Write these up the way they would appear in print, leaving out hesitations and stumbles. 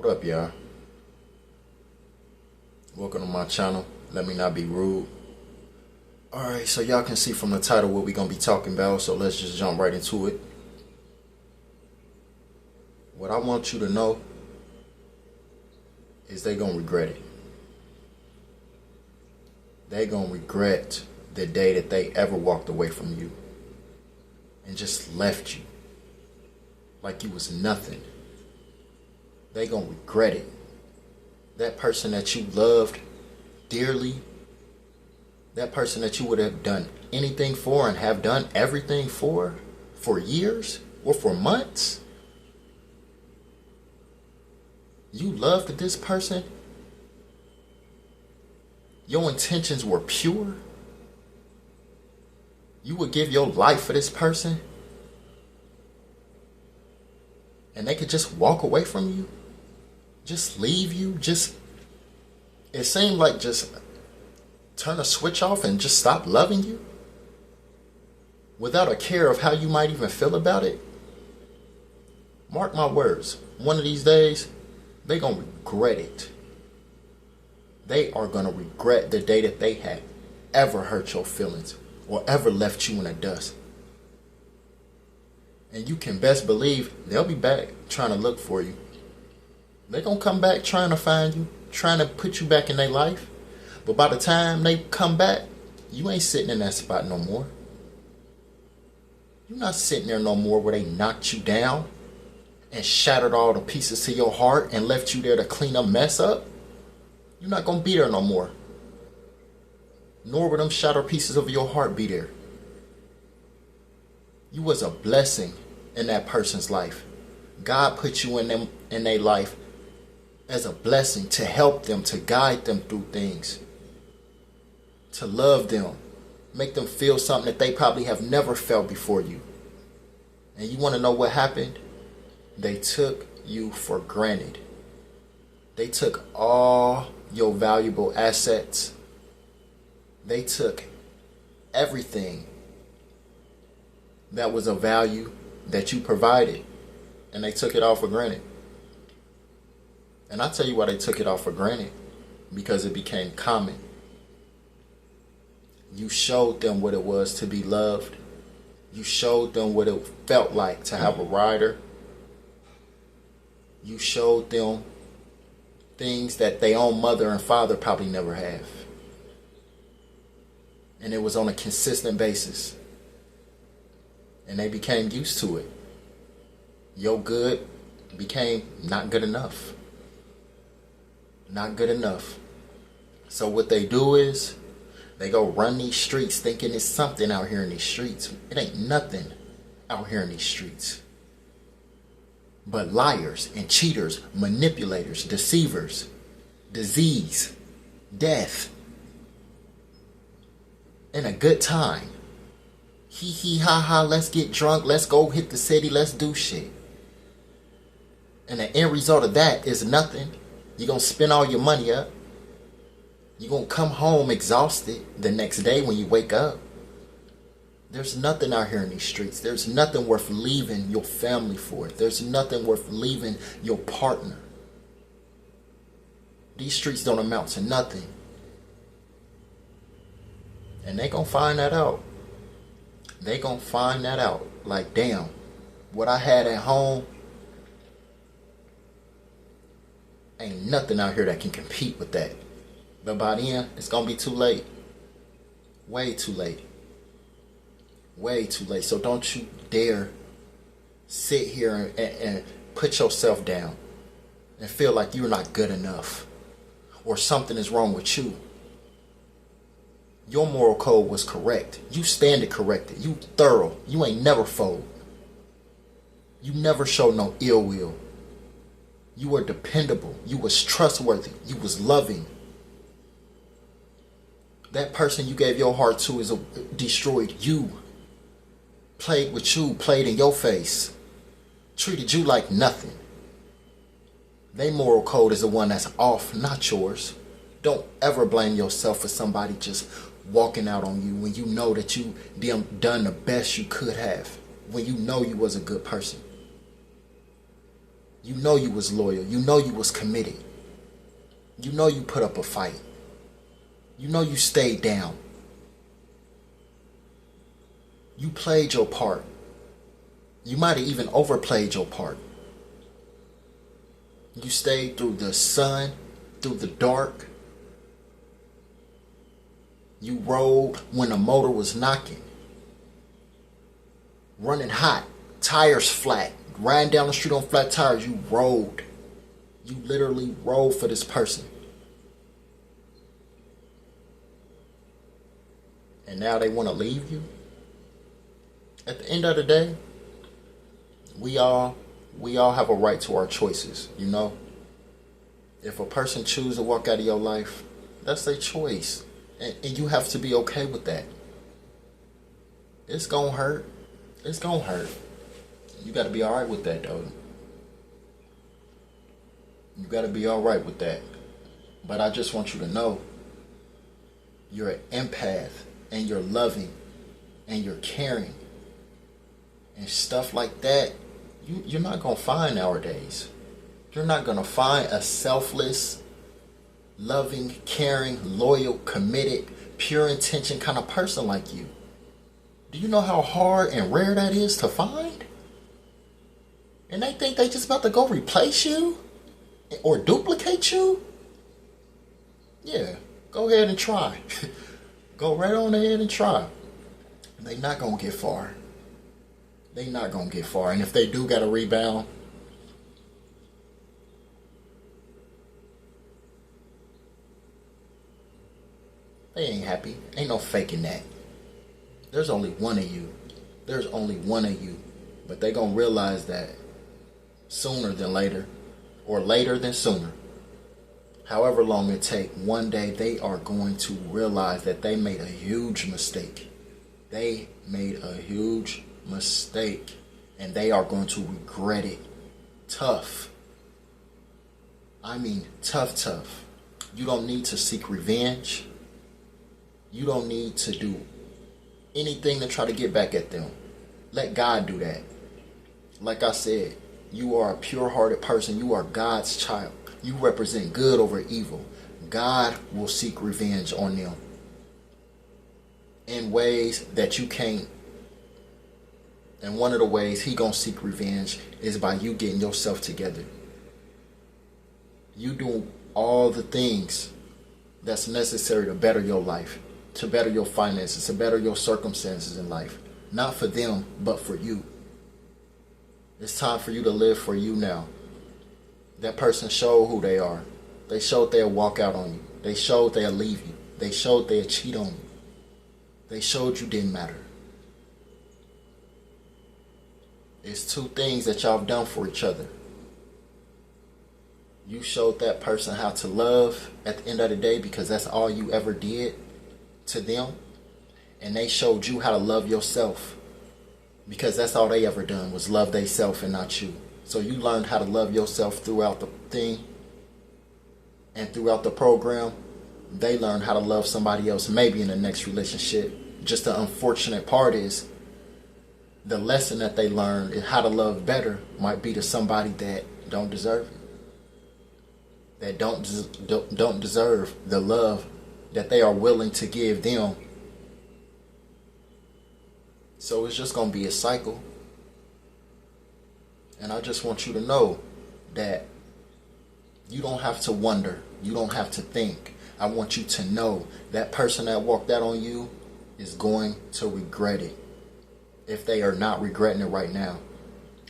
What up, y'all? Welcome to my channel. Let me not be rude. Alright, so y'all can see from the title what we're going to be talking about, so let's just jump right into it. What I want you to know is they going to regret it. They going to regret the day that they ever walked away from you and just left you like you was nothing. They going to regret it. That person that you loved dearly, that person that you would have done anything for and have done everything for years or for months. You loved this person. Your intentions were pure. You would give your life for this person. And they could just walk away from you. Just leave you. It seemed like just turn a switch off and just stop loving you. Without a care of how you might even feel about it. Mark my words. One of these days, they're going to regret it. They are going to regret the day that they had ever hurt your feelings or ever left you in the dust. And you can best believe they'll be back trying to look for you. They're going to come back trying to find you, trying to put you back in their life. But by the time they come back, you ain't sitting in that spot no more. You're not sitting there no more where they knocked you down and shattered all the pieces to your heart and left you there to clean a mess up. You're not going to be there no more. Nor will them shattered pieces of your heart be there. You was a blessing in that person's life. God put you in their life as a blessing to help them, to guide them through things, to love them, make them feel something that they probably have never felt before you. And you want to know what happened? They took you for granted. They took all your valuable assets. They took everything that was of value that you provided, and they took it all for granted. And I'll tell you why they took it all for granted. Because it became common. You showed them what it was to be loved. You showed them what it felt like to have a rider. You showed them things that their own mother and father probably never have. And it was on a consistent basis. And they became used to it. Your good became not good enough. Not good enough. So what they do is they go run these streets thinking it's something out here in these streets. It ain't nothing out here in these streets. But liars and cheaters, manipulators, deceivers, disease, death, and a good time. Hee hee ha ha, let's get drunk, let's go hit the city, let's do shit. And the end result of that is nothing. You're going to spend all your money up. You're going to come home exhausted the next day when you wake up. There's nothing out here in these streets. There's nothing worth leaving your family for. There's nothing worth leaving your partner. These streets don't amount to nothing. And they going to find that out. They going to find that out. Like, damn, what I had at home, ain't nothing out here that can compete with that. But by then, it's going to be too late. Way too late. Way too late. So don't you dare sit here and put yourself down and feel like you're not good enough or something is wrong with you. Your moral code was correct. You stand it corrected. You thorough. You ain't never fold. You never show no ill will. You were dependable. You was trustworthy. You was loving. That person you gave your heart to is destroyed you. Played with you. Played in your face. Treated you like nothing. Their moral code is the one that's off, not yours. Don't ever blame yourself for somebody just walking out on you when you know that you done the best you could have. When you know you was a good person. You know you was loyal. You know you was committed. You know you put up a fight. You know you stayed down. You played your part. You might have even overplayed your part. You stayed through the sun, through the dark. You rode when the motor was knocking. Running hot, tires flat, riding down the street on flat tires. You rode. You literally rode for this person. And now they want to leave you? At the end of the day, we all have a right to our choices, you know? If a person chooses to walk out of your life, that's their choice. And you have to be okay with that. It's gonna hurt. It's gonna hurt. You gotta be alright with that, though. You gotta be alright with that. But I just want you to know, you're an empath, and you're loving, and you're caring. And stuff like that, you're not going to find nowadays. You're not going to find a selfless, loving, caring, loyal, committed, pure intention kind of person like you. Do you know how hard and rare that is to find? And they think they just about to go replace you or duplicate you? Yeah, go ahead and try. Go right on ahead and try. They not going to get far. They not going to get far. And if they do got a rebound, they ain't happy. Ain't no faking that. There's only one of you. There's only one of you. But they going to realize that sooner than later, or later than sooner. However long it take, one day they are going to realize that they made a huge mistake. They made a huge mistake, and they are going to regret it. Tough. I mean tough. You don't need to seek revenge. You don't need to do anything to try to get back at them. Let God do that. Like I said, you are a pure-hearted person. You are God's child. You represent good over evil. God will seek revenge on them in ways that you can't. And one of the ways he gonna seek revenge is by you getting yourself together. You do all the things that's necessary to better your life, to better your finances, to better your circumstances in life. Not for them, but for you. It's time for you to live for you now. That person showed who they are. They showed they'll walk out on you. They showed they'll leave you. They showed they'll cheat on you. They showed you didn't matter. It's two things that y'all have done for each other. You showed that person how to love at the end of the day because that's all you ever did to them. And they showed you how to love yourself because that's all they ever done was love theyself and not you. So you learned how to love yourself throughout the thing and throughout the program. They learned how to love somebody else maybe in the next relationship. Just the unfortunate part is the lesson that they learned is how to love better might be to somebody that don't deserve it. That don't deserve the love that they are willing to give them. So it's just going to be a cycle. And I just want you to know that you don't have to wonder. You don't have to think. I want you to know that person that walked out on you is going to regret it if they are not regretting it right now.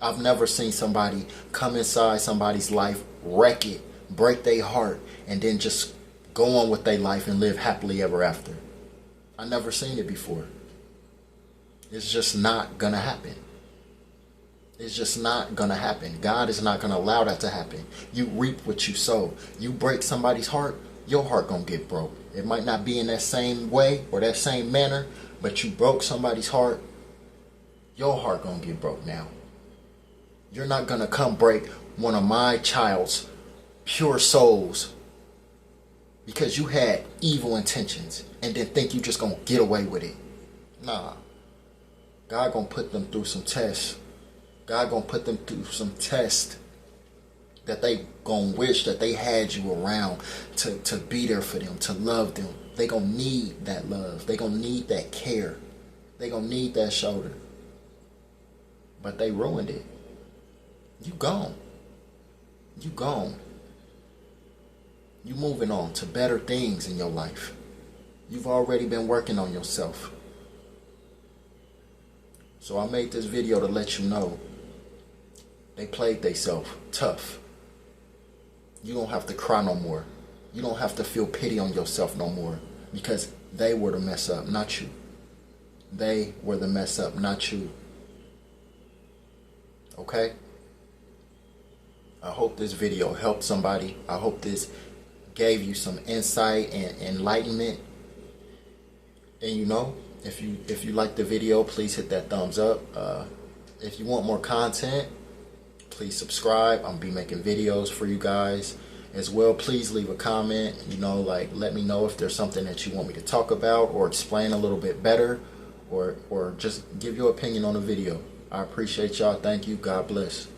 I've never seen somebody come inside somebody's life, wreck it, break their heart, and then just go on with their life and live happily ever after. I never seen it before. It's just not gonna happen. It's just not gonna happen. God is not gonna allow that to happen. You reap what you sow. You break somebody's heart, your heart gonna get broke. It might not be in that same way or that same manner, but you broke somebody's heart, your heart gonna get broke now. You're not gonna come break one of my child's pure souls because you had evil intentions and then think you just gonna get away with it. Nah. God gonna put them through some tests. God gonna put them through some tests that they gonna wish that they had you around to be there for them, to love them. They gonna need that love. They gonna need that care. They gonna need that shoulder. But they ruined it. You gone. You gone. You moving on to better things in your life. You've already been working on yourself. So I made this video to let you know they played themselves tough. You don't have to cry no more. You don't have to feel pity on yourself no more, because they were the mess up, not you. They were the mess up, not you. Okay? I hope this video helped somebody. I hope this gave you some insight and enlightenment. And you know, if you like the video, please hit that thumbs up. If you want more content, please subscribe. I'm gonna be making videos for you guys as well. Please leave a comment, you know, like let me know if there's something that you want me to talk about or explain a little bit better, or just give your opinion on the video. I appreciate y'all. Thank you. God bless.